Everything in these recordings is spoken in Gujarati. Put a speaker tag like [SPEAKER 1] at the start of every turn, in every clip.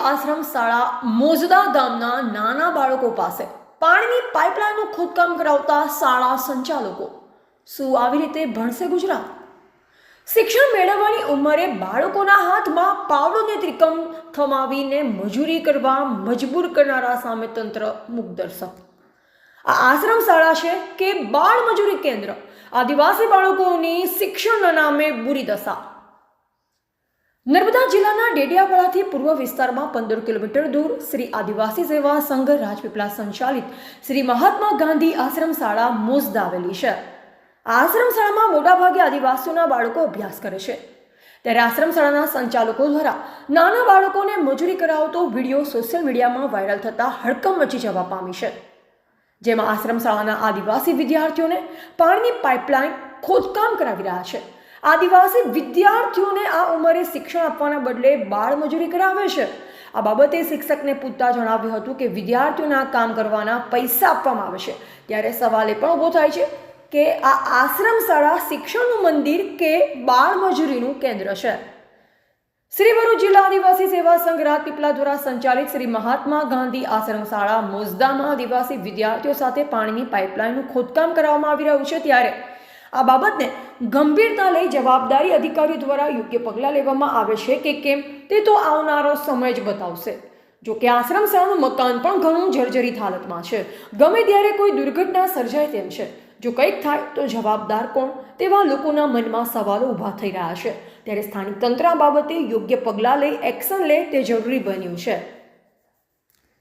[SPEAKER 1] આશ્રમ શાળા મોજદા ગામના નાના બાળકો પાસે પાણીની પાઇપલાઇનનું ખોદકામ કરાવતા શાળા સંચાલકો શું આવી રીતે ભણશે ગુજરાત? શિક્ષણ મેળવવાની ઉંમરે બાળકોના હાથમાં પાવલોની ત્રિકમ થમાવીને મજૂરી કરવા મજબૂર કરનારા સામે તંત્ર મુકદર્શક. આ આશ્રમ શાળા છે કે બાળ મજૂરી કેન્દ્ર? આદિવાસી બાળકોની શિક્ષણના નામે બુરી દશા. નર્મદા જિલ્લાના ડેડિયાપાડાથી પૂર્વ વિસ્તારમાં 15 કિલોમીટર દૂર શ્રી આદિવાસી સેવા સંઘ રાજપીપળા સંચાલિત શ્રી મહાત્મા ગાંધી આશ્રમ શાળા મોજદા આવેલી છે. આ આશ્રમ શાળામાં મોટાભાગે આદિવાસીઓના બાળકો અભ્યાસ કરે છે. ત્યારે આશ્રમ શાળાના સંચાલકો દ્વારા નાના બાળકોને મજૂરી કરાવતો વિડીયો સોશિયલ મીડિયામાં વાયરલ થતાં હડકંપ મચી જવા પામી છે. જેમાં આશ્રમ શાળાના આદિવાસી વિદ્યાર્થીઓને પાણીની પાઇપલાઇન ખોદકામ કરાવી રહ્યા છે. આદિવાસી વિદ્યાર્થીઓને આ ઉંમરે શિક્ષણ આપવાના બદલે બાળ મજૂરી કરાવે છે. આ બાબતે શિક્ષકને પૂછતા જણાવ્યું હતું કે વિદ્યાર્થીઓને આ કામ કરવાના પૈસા આપવામાં આવે છે. ત્યારે સવાલ એ પણ ઊભો થાય છે કે આ આશ્રમ શાળા શિક્ષણનું મંદિર કે બાળ મજૂરીનું કેન્દ્ર છે? શ્રી ભરૂચ જિલ્લા આદિવાસી સેવા સંઘ રાજપીપળા દ્વારા સંચાલિત શ્રી મહાત્મા ગાંધી આશ્રમ શાળા મોજદામાં આદિવાસી વિદ્યાર્થીઓ સાથે પાણીની પાઇપલાઇનનું ખોદકામ કરવામાં આવી રહ્યું છે. ત્યારે આ બાબતને ગંભીરતા લઈ જવાબદારી અધિકારીઓ દ્વારા યોગ્ય પગલાં લેવામાં આવે છે કે કેમ તે તો આવનારો સમય જ બતાવશે. જો કે આશ્રમ શાળાનું મકાન પણ ઘણું જર્જરિત હાલતમાં છે. ગમે ત્યારે કોઈ દુર્ઘટના સર્જાય તેમ છે. જો કંઈક થાય તો જવાબદાર કોણ તેવા લોકોના મનમાં સવાલો ઊભા થઈ રહ્યા છે. ત્યારે સ્થાનિક તંત્ર આ બાબતે યોગ્ય પગલાં લઈ એક્શન લે તે જરૂરી બન્યું છે.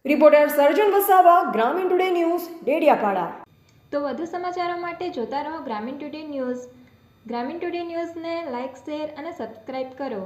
[SPEAKER 1] રિપોર્ટર સર્જન વસાવા, ગ્રામીણ ટુડે ન્યૂઝ, ડેડિયાપાડા.
[SPEAKER 2] તો વધુ સમાચારો માટે જોતા રહો ગ્રામીણ ટુડે ન્યૂઝ. ગ્રામીણ ટુડે ન્યૂઝને લાઇક, શેર અને સબસ્ક્રાઇબ કરો.